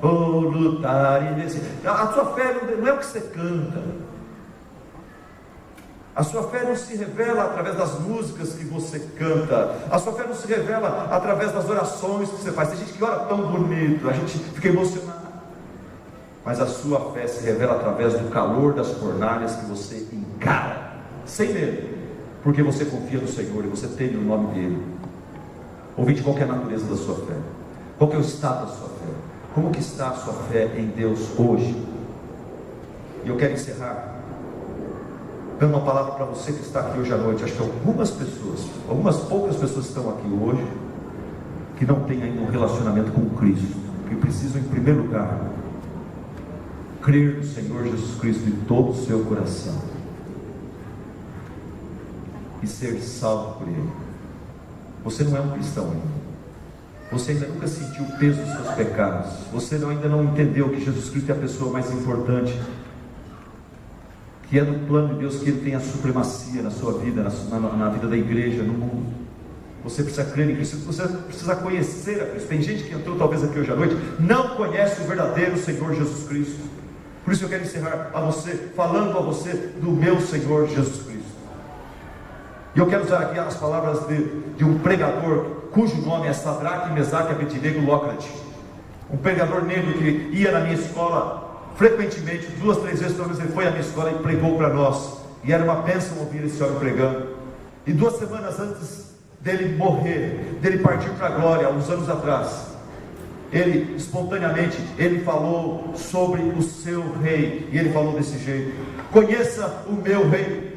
vou lutar e vencer. A sua fé não é o que você canta. A sua fé não se revela através das músicas que você canta. A sua fé não se revela através das orações que você faz. Tem gente que ora tão bonito, a gente fica emocionado. Mas a sua fé se revela através do calor das fornalhas que você encara, sem medo, porque você confia no Senhor e você teme o nome dEle. Ouvinte, qual que é a natureza da sua fé? Qual que é o estado da sua fé? Como que está a sua fé em Deus hoje? E eu quero encerrar dando uma palavra para você que está aqui hoje à noite. Acho que algumas poucas pessoas estão aqui hoje, que não têm ainda um relacionamento com Cristo, que precisam, em primeiro lugar, crer no Senhor Jesus Cristo de todo o seu coração e ser salvo por Ele. Você não é um cristão ainda. Você ainda nunca sentiu o peso dos seus pecados. Você ainda não entendeu que Jesus Cristo é a pessoa mais importante, que é no plano de Deus, que Ele tem a supremacia na sua vida, na vida da igreja, no mundo. Você precisa crer em Cristo, você precisa conhecer a Cristo. Tem gente que entrou talvez aqui hoje à noite, não conhece o verdadeiro Senhor Jesus Cristo. Por isso eu quero encerrar a você, falando a você do meu Senhor Jesus Cristo. E eu quero usar aqui as palavras de um pregador, cujo nome é Sadraque, Mesaque, Abednego, Lócrate. Um pregador negro que ia na minha escola frequentemente, 2, 3 vezes, pelo menos ele foi à minha escola e pregou para nós, e era uma bênção ouvir esse homem pregando. E 2 semanas antes dele morrer, dele partir para a glória, uns anos atrás, ele espontaneamente, ele falou sobre o seu rei, e ele falou desse jeito: conheça o meu rei.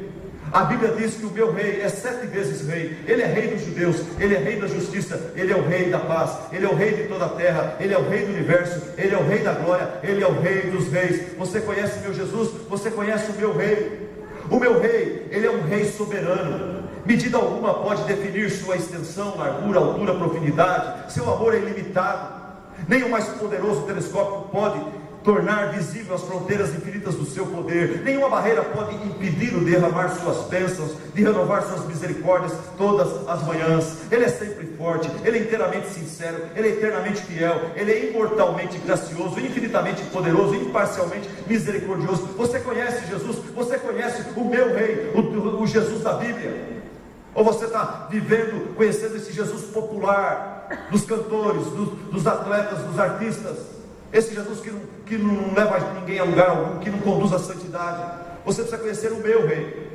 A Bíblia diz que o meu rei é 7 vezes rei. Ele é rei dos judeus, ele é rei da justiça, ele é o rei da paz, ele é o rei de toda a terra, ele é o rei do universo, ele é o rei da glória, ele é o rei dos reis. Você conhece meu Jesus? Você conhece o meu rei? O meu rei, ele é um rei soberano. Medida alguma pode definir sua extensão, largura, altura, profundidade. Seu amor é ilimitado. Nem o mais poderoso telescópio pode tornar visível as fronteiras infinitas do seu poder. Nenhuma barreira pode impedir o derramar suas bênçãos, de renovar suas misericórdias todas as manhãs. Ele é sempre forte, ele é inteiramente sincero, ele é eternamente fiel, ele é imortalmente gracioso, infinitamente poderoso, imparcialmente misericordioso. Você conhece Jesus? Você conhece o meu rei, o Jesus da Bíblia? Ou você está vivendo, conhecendo esse Jesus popular, dos cantores, dos atletas, dos artistas? Esse Jesus que não leva ninguém a lugar algum, que não conduz à santidade. Você precisa conhecer o meu rei.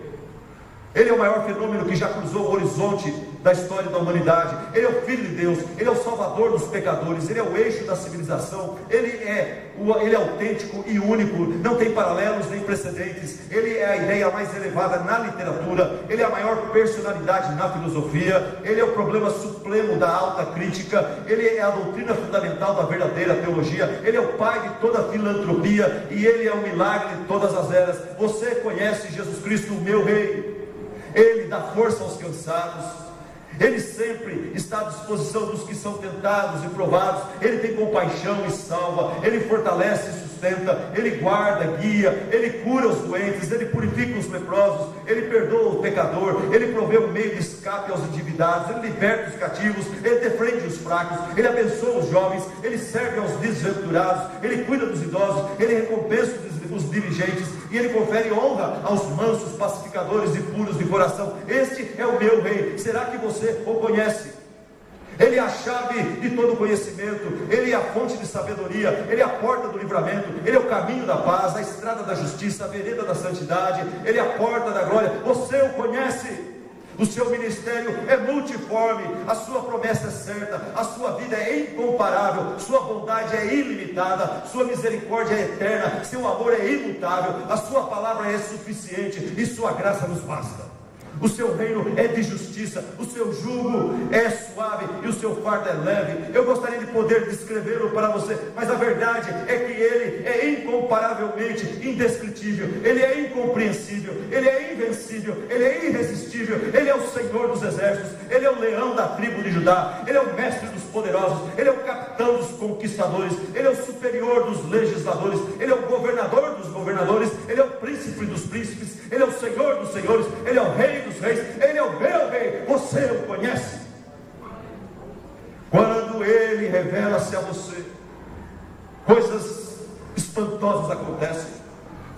Ele é o maior fenômeno que já cruzou o horizonte da história da humanidade. Ele é o Filho de Deus, Ele é o Salvador dos pecadores, Ele é o eixo da civilização, Ele é autêntico e único, não tem paralelos nem precedentes. Ele é a ideia mais elevada na literatura, Ele é a maior personalidade na filosofia, Ele é o problema supremo da alta crítica, Ele é a doutrina fundamental da verdadeira teologia, Ele é o Pai de toda a filantropia e Ele é o milagre de todas as eras. Você conhece Jesus Cristo, o meu Rei? Ele dá força aos cansados, Ele sempre está à disposição dos que são tentados e provados, Ele tem compaixão e salva, Ele fortalece e sustenta, Ele guarda, guia, Ele cura os doentes, Ele purifica os leprosos, Ele perdoa o pecador, Ele provê um meio de escape aos endividados, Ele liberta os cativos, Ele defende os fracos, Ele abençoa os jovens, Ele serve aos desventurados, Ele cuida dos idosos, Ele recompensa os diligentes, e Ele confere honra aos mansos, pacificadores e puros de coração. Este é o meu Rei. Será que você o conhece? Ele é a chave de todo conhecimento, Ele é a fonte de sabedoria, Ele é a porta do livramento, Ele é o caminho da paz, a estrada da justiça, a vereda da santidade, Ele é a porta da glória. Você o conhece? O seu ministério é multiforme, a sua promessa é certa, a sua vida é incomparável, sua bondade é ilimitada, sua misericórdia é eterna, seu amor é imutável, a sua palavra é suficiente e sua graça nos basta. O seu reino é de justiça, o seu jugo é suave e o seu fardo é leve. Eu gostaria de poder descrevê-lo para você, mas a verdade é que Ele é incomparavelmente indescritível, Ele é incompreensível, Ele é invencível, Ele é irresistível, Ele é o Senhor dos exércitos, Ele é o leão da tribo de Judá, Ele é o mestre dos poderosos, Ele é o capitão dos conquistadores, Ele é o superior dos legisladores, Ele é o governador dos governadores, Ele é o príncipe dos príncipes, Ele é o Senhor dos senhores, Ele é o rei dos reis, Ele é o meu Rei. Você o conhece? Quando Ele revela-se a você, coisas espantosas acontecem.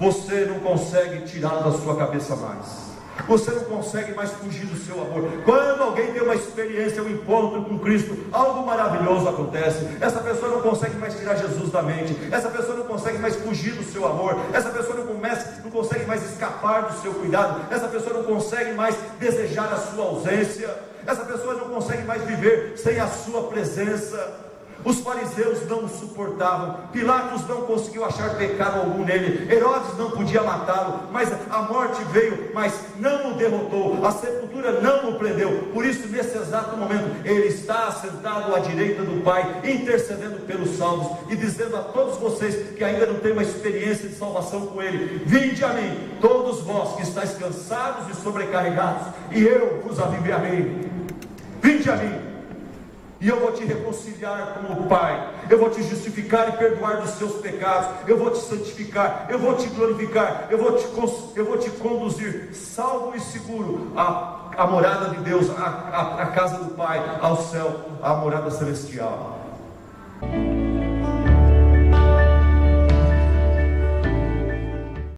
Você não consegue tirá-lo da sua cabeça mais. Você não consegue mais fugir do seu amor. Quando alguém tem uma experiência, um encontro com Cristo, algo maravilhoso acontece. Essa pessoa não consegue mais tirar Jesus da mente. Essa pessoa não consegue mais fugir do seu amor. Essa pessoa não consegue mais escapar do seu cuidado. Essa pessoa não consegue mais desejar a sua ausência. Essa pessoa não consegue mais viver sem a sua presença. Os fariseus não o suportavam, Pilatos não conseguiu achar pecado algum nele, Herodes não podia matá-lo, mas a morte veio, mas não o derrotou, a sepultura não o prendeu. Por isso, nesse exato momento, ele está assentado à direita do Pai, intercedendo pelos salvos e dizendo a todos vocês que ainda não têm uma experiência de salvação com Ele: vinde a mim, todos vós que estáis cansados e sobrecarregados, e eu vos aliviarei. Vinde a mim, e eu vou te reconciliar com o Pai, eu vou te justificar e perdoar dos seus pecados, eu vou te santificar, eu vou te glorificar, eu vou te conduzir salvo e seguro à morada de Deus, à casa do Pai, ao céu, à morada celestial.